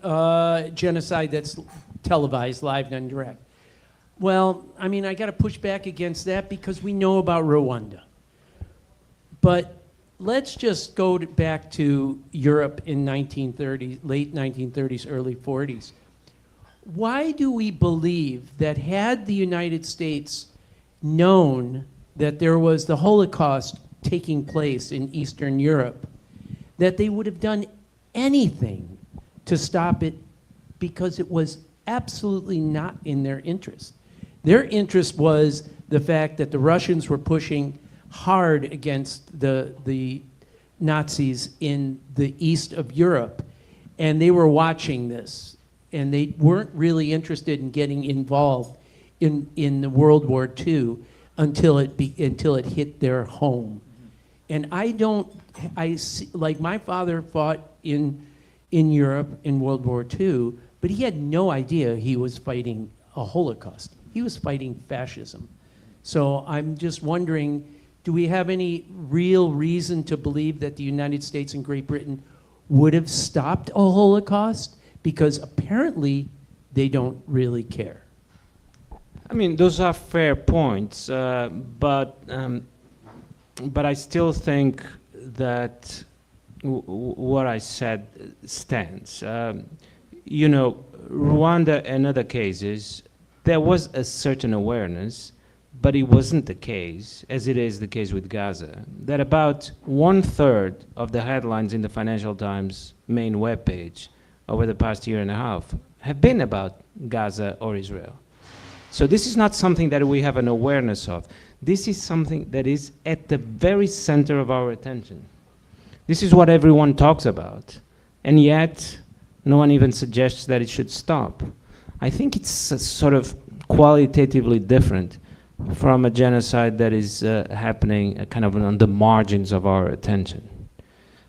Speaker 8: genocide that's televised, live and direct. Well, I mean, I got to push back against that because we know about Rwanda. But let's just go back to Europe in 1930s, late 1930s, early 40s. Why do we believe that had the United States known that there was the Holocaust taking place in Eastern Europe, that they would have done anything to stop it, because it was absolutely not in their interest? Their interest was the fact that the Russians were pushing hard against the Nazis in the east of Europe, and they were watching this, and they weren't really interested in getting involved in the World War II until it hit their home. And I see, like my father fought in Europe in World War II, but he had no idea he was fighting a Holocaust. He was fighting fascism. So I'm just wondering, do we have any real reason to believe that the United States and Great Britain would have stopped a Holocaust? Because apparently they don't really care.
Speaker 4: I mean, those are fair points, but I still think that what I said stands. You know, Rwanda and other cases, there was a certain awareness, but it wasn't the case, as it is the case with Gaza, that about 1/3 of the headlines in the Financial Times main webpage over the past year and a half have been about Gaza or Israel. So this is not something that we have an awareness of. This is something that is at the very center of our attention. This is what everyone talks about, and yet no one even suggests that it should stop. I think it's sort of qualitatively different from a genocide that is happening kind of on the margins of our attention.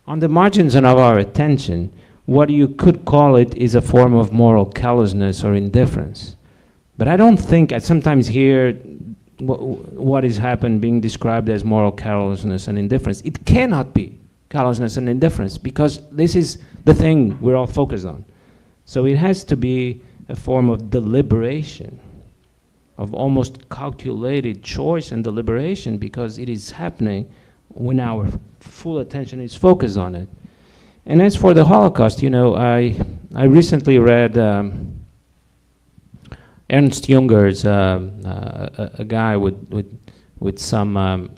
Speaker 4: On the margins of our attention, what you could call it is a form of moral callousness or indifference. But I don't think, I sometimes hear what has happened being described as moral callousness and indifference. It cannot be callousness and indifference, because this is the thing we're all focused on. So it has to be a form of deliberation, of almost calculated choice and deliberation, because it is happening when our full attention is focused on it. And as for the Holocaust, you know, I recently read Ernst Junger's, a guy with some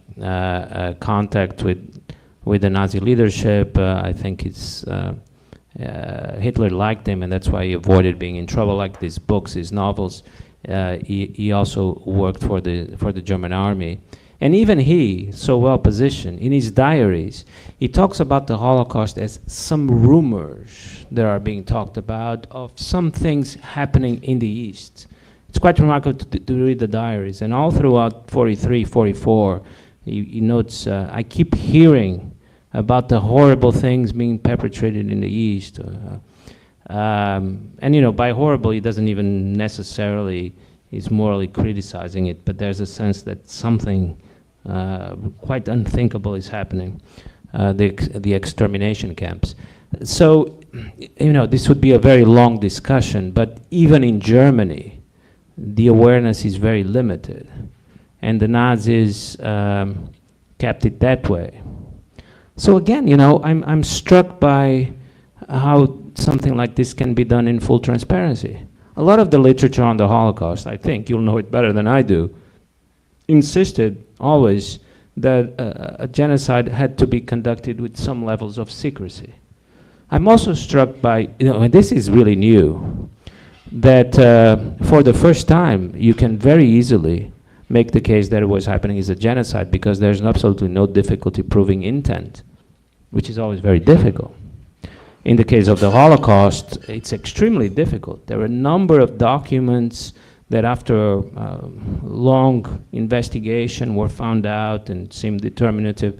Speaker 4: contact with the Nazi leadership. I think it's Hitler liked him, and that's why he avoided being in trouble. Like his books, his novels. He also worked for the German army, and even he, so well positioned in his diaries, he talks about the Holocaust as some rumors that are being talked about of some things happening in the East. It's quite remarkable to read the diaries, and all throughout 43, 44, he notes, I keep hearing about the horrible things being perpetrated in the East. And you know, by horrible, he doesn't even necessarily is morally criticizing it, but there's a sense that something quite unthinkable is happening, the extermination camps. So, you know, this would be a very long discussion, but even in Germany, the awareness is very limited, and the Nazis kept it that way. So again, you know, I'm struck by how something like this can be done in full transparency. A lot of the literature on the Holocaust, I think you'll know it better than I do, insisted always that a genocide had to be conducted with some levels of secrecy. I'm also struck by, you know, and this is really new, that for the first time you can very easily make the case that it was happening as a genocide, because there's absolutely no difficulty proving intent, which is always very difficult. In the case of the Holocaust, it's extremely difficult. There are a number of documents that after long investigation were found out and seemed determinative.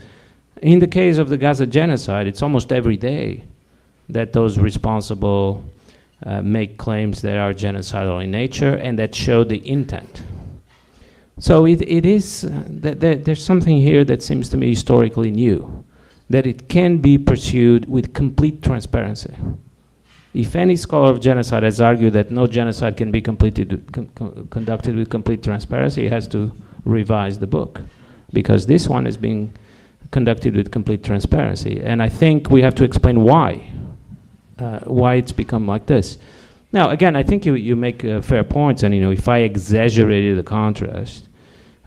Speaker 4: In the case of the Gaza genocide, it's almost every day that those responsible make claims that are genocidal in nature and that show the intent. So it is, there's something here that seems to me historically new, that it can be pursued with complete transparency. If any scholar of genocide has argued that no genocide can be conducted with complete transparency, he has to revise the book, because this one is being conducted with complete transparency. And I think we have to explain why it's become like this. Now, again, I think you make fair points, and you know, if I exaggerated the contrast,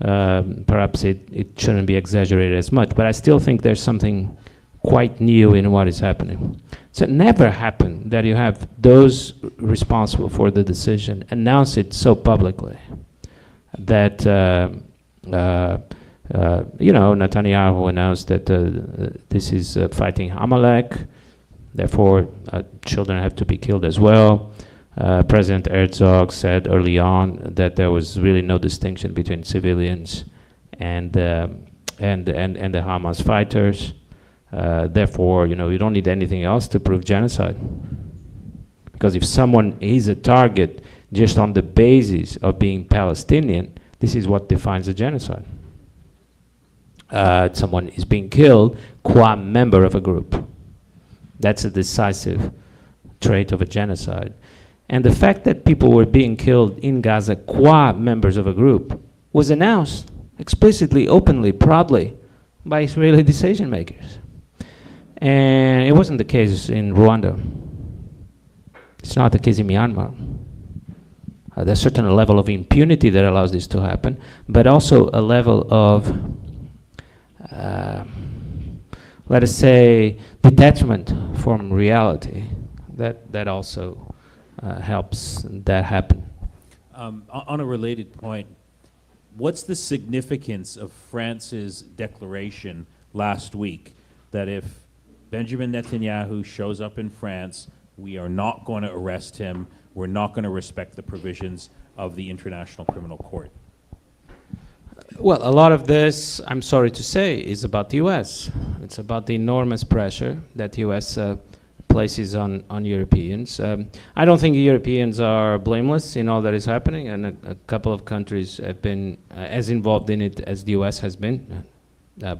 Speaker 4: perhaps it shouldn't be exaggerated as much, but I still think there's something quite new in what is happening. So it never happened that you have those responsible for the decision announce it so publicly that Netanyahu announced that this is fighting Amalek, therefore children have to be killed as well. President Herzog said early on that there was really no distinction between civilians and the Hamas fighters. Therefore, you don't need anything else to prove genocide. Because if someone is a target just on the basis of being Palestinian, this is what defines a genocide. Someone is being killed qua member of a group. That's a decisive trait of a genocide. And the fact that people were being killed in Gaza qua members of a group was announced explicitly, openly, proudly by Israeli decision makers. And it wasn't the case in Rwanda. It's not the case in Myanmar. There's a certain level of impunity that allows this to happen, but also a level of, let us say, detachment from reality that also helps that happen.
Speaker 3: On a related point, what's the significance of France's declaration last week that if Benjamin Netanyahu shows up in France, we are not going to arrest him, we're not going to respect the provisions of the International Criminal Court?
Speaker 4: Well, a lot of this, I'm sorry to say, is about the US. It's about the enormous pressure that the US places on Europeans. I don't think Europeans are blameless in all that is happening, and a couple of countries have been as involved in it as the US has been,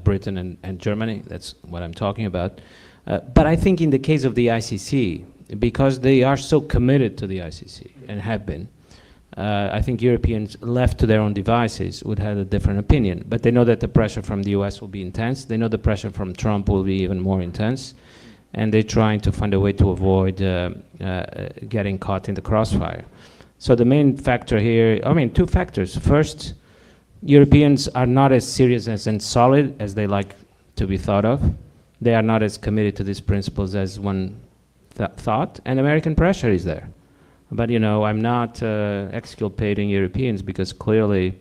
Speaker 4: Britain and Germany, that's what I'm talking about. But I think in the case of the ICC, because they are so committed to the ICC and have been, I think Europeans left to their own devices would have a different opinion. But they know that the pressure from the US will be intense. They know the pressure from Trump will be even more intense. And they're trying to find a way to avoid getting caught in the crossfire. So the main factor here, two factors. First, Europeans are not as serious and solid as they like to be thought of. They are not as committed to these principles as one thought, and American pressure is there. But I'm not exculpating Europeans, because clearly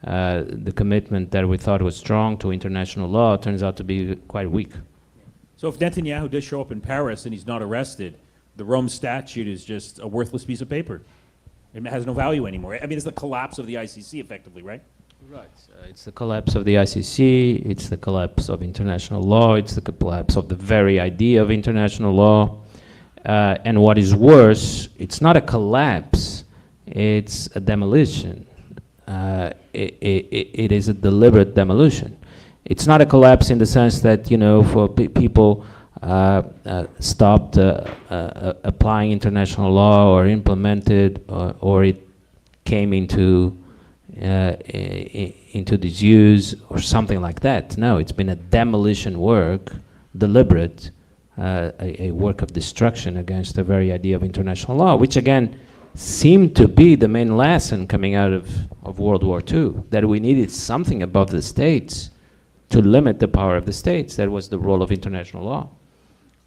Speaker 4: the commitment that we thought was strong to international law turns out to be quite weak.
Speaker 3: So if Netanyahu does show up in Paris and he's not arrested, the Rome Statute is just a worthless piece of paper. It has no value anymore. It's the collapse of the ICC, effectively, right?
Speaker 4: Right. It's the collapse of the ICC, it's the collapse of international law, it's the collapse of the very idea of international law. And what is worse, it's not a collapse, it's a demolition. It is a deliberate demolition. It's not a collapse in the sense that, for people stopped applying international law or implemented, or it came into disuse or something like that. No, it's been a demolition work, deliberate, a work of destruction against the very idea of international law, which again seemed to be the main lesson coming out of World War II, that we needed something above the states to limit the power of the states. That was the role of international law.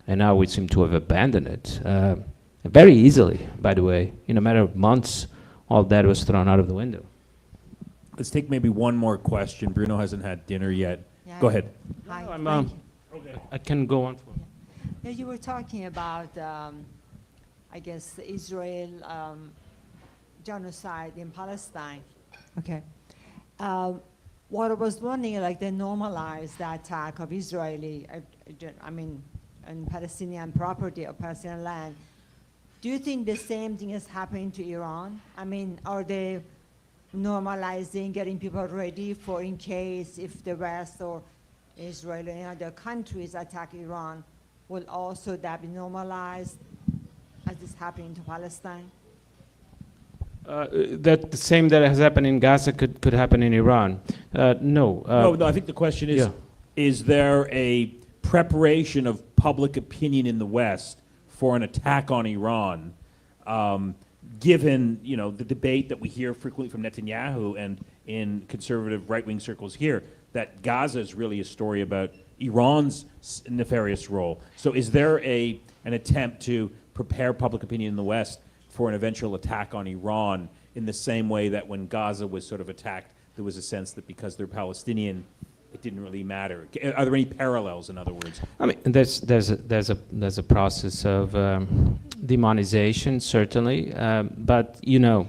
Speaker 4: And now we seem to have abandoned it very easily, by the way. In a matter of months, all that was thrown out of the window.
Speaker 3: Let's take maybe one more question. Bruno hasn't had dinner yet.
Speaker 6: Yeah.
Speaker 3: Go ahead.
Speaker 6: Hi.
Speaker 4: No, I can go on.
Speaker 6: Yeah, you were talking about, I guess, the Israel genocide in Palestine. Okay. What I was wondering, they normalized the attack of Israeli, on Palestinian property or Palestinian land. Do you think the same thing is happening to Iran? Are they normalizing, getting people ready for in case if the West or Israel or any other countries attack Iran, will also that be normalized as is happening to Palestine?
Speaker 4: That the same that has happened in Gaza could happen in Iran. No.
Speaker 3: No, I think the question is,
Speaker 4: yeah.
Speaker 3: Is there a preparation of public opinion in the West for an attack on Iran, given the debate that we hear frequently from Netanyahu and in conservative right-wing circles here, that Gaza is really a story about Iran's nefarious role. So is there an attempt to prepare public opinion in the West for an eventual attack on Iran in the same way that when Gaza was sort of attacked, there was a sense that because they're Palestinian, it didn't really matter. Are there any parallels, in other words?
Speaker 4: I mean, there's a process of demonization, certainly, but you know,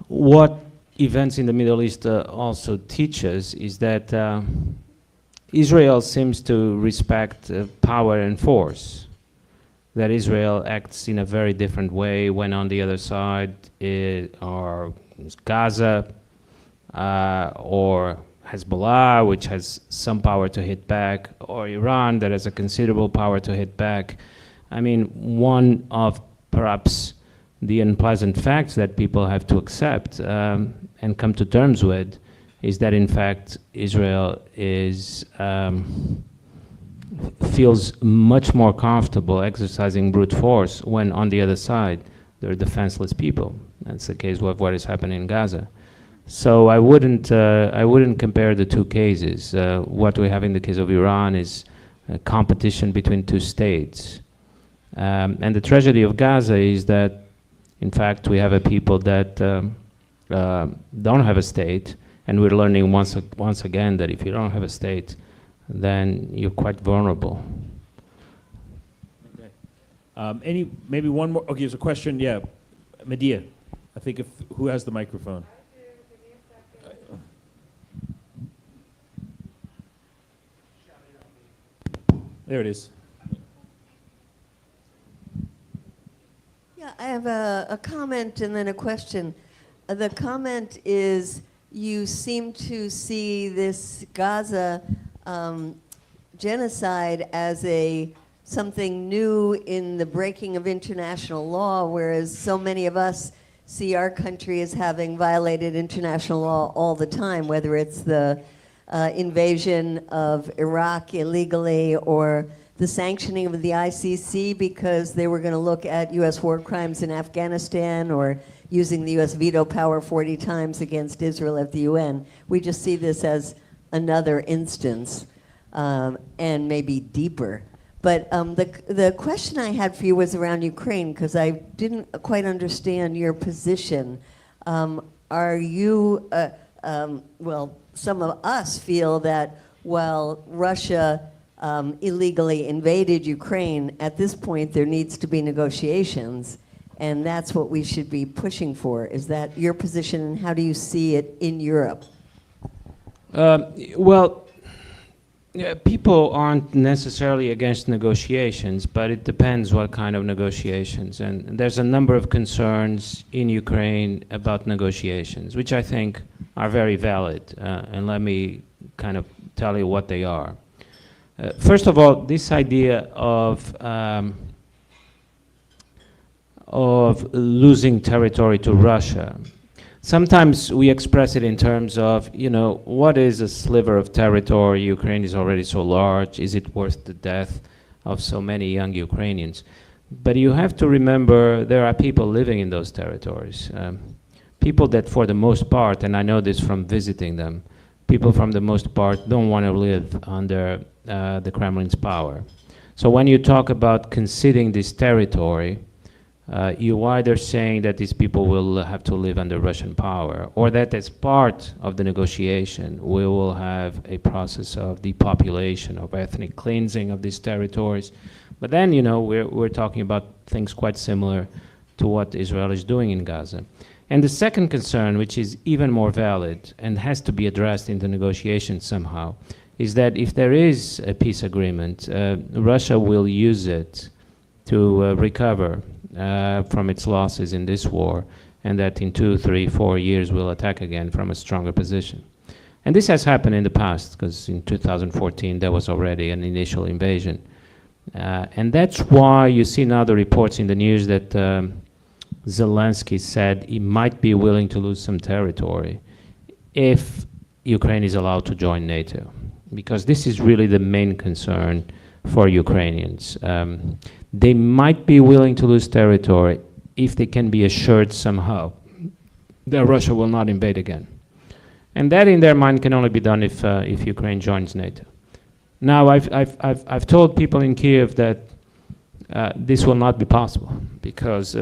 Speaker 4: what events in the Middle East also teach us is that Israel seems to respect power and force. That Israel acts in a very different way when on the other side are Gaza or Hezbollah, which has some power to hit back, or Iran that has a considerable power to hit back. I mean, one of perhaps the unpleasant facts that people have to accept and come to terms with is that in fact Israel is feels much more comfortable exercising brute force when on the other side there are defenseless people. That's the case with what is happening in Gaza. So I wouldn't compare the two cases. What we have in the case of Iran is a competition between two states. And the tragedy of Gaza is that, in fact, we have a people that don't have a state, and we're learning once again that if you don't have a state, then you're quite vulnerable.
Speaker 3: Okay. Maybe one more? Okay, there's a question. Yeah, Medea. I think who has the microphone? There it is.
Speaker 9: Yeah, I have a comment and then a question. The comment is you seem to see this Gaza genocide as something new in the breaking of international law, whereas so many of us see our country as having violated international law all the time, whether it's the invasion of Iraq illegally or the sanctioning of the ICC because they were going to look at U.S. war crimes in Afghanistan or using the U.S. veto power 40 times against Israel at the UN. We just see this as another instance and maybe deeper. But the question I had for you was around Ukraine because I didn't quite understand your position. Are you, well, some of us feel that while Russia illegally invaded Ukraine, at this point there needs to be negotiations, and that's what we should be pushing for. Is that your position, and how do you see it in Europe?
Speaker 4: Well, people aren't necessarily against negotiations, but it depends what kind of negotiations. And there's a number of concerns in Ukraine about negotiations, which I think are very valid. And let me kind of tell you what they are. First of all, this idea of losing territory to Russia. Sometimes we express it in terms of, you know, what is a sliver of territory? Ukraine is already so large. Is it worth the death of so many young Ukrainians? But you have to remember there are people living in those territories. People that for the most part, and I know this from visiting them, people from the most part don't want to live under the Kremlin's power. So when you talk about conceding this territory, you either saying that these people will have to live under Russian power, or that as part of the negotiation, we will have a process of depopulation, of ethnic cleansing of these territories. But then, you know, we're talking about things quite similar to what Israel is doing in Gaza. And the second concern, which is even more valid and has to be addressed in the negotiations somehow, is that if there is a peace agreement, Russia will use it to recover from its losses in this war, and that in 2, 3, 4 years will attack again from a stronger position. And this has happened in the past, because in 2014 there was already an initial invasion. And that's why you see now the reports in the news that Zelensky said he might be willing to lose some territory if Ukraine is allowed to join NATO, because this is really the main concern for Ukrainians. They might be willing to lose territory if they can be assured somehow that Russia will not invade again. And that in their mind can only be done if Ukraine joins NATO. Now, I've told people in Kiev that this will not be possible because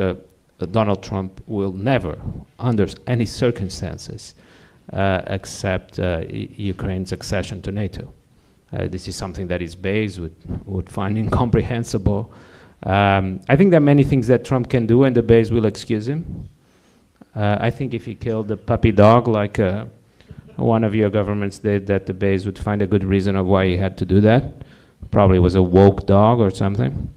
Speaker 4: Donald Trump will never, under any circumstances, accept Ukraine's accession to NATO. This is something that his base would find incomprehensible. I think there are many things that Trump can do and the base will excuse him. I think if he killed a puppy dog like one of your governments did, that the base would find a good reason of why he had to do that. Probably was a woke dog or something.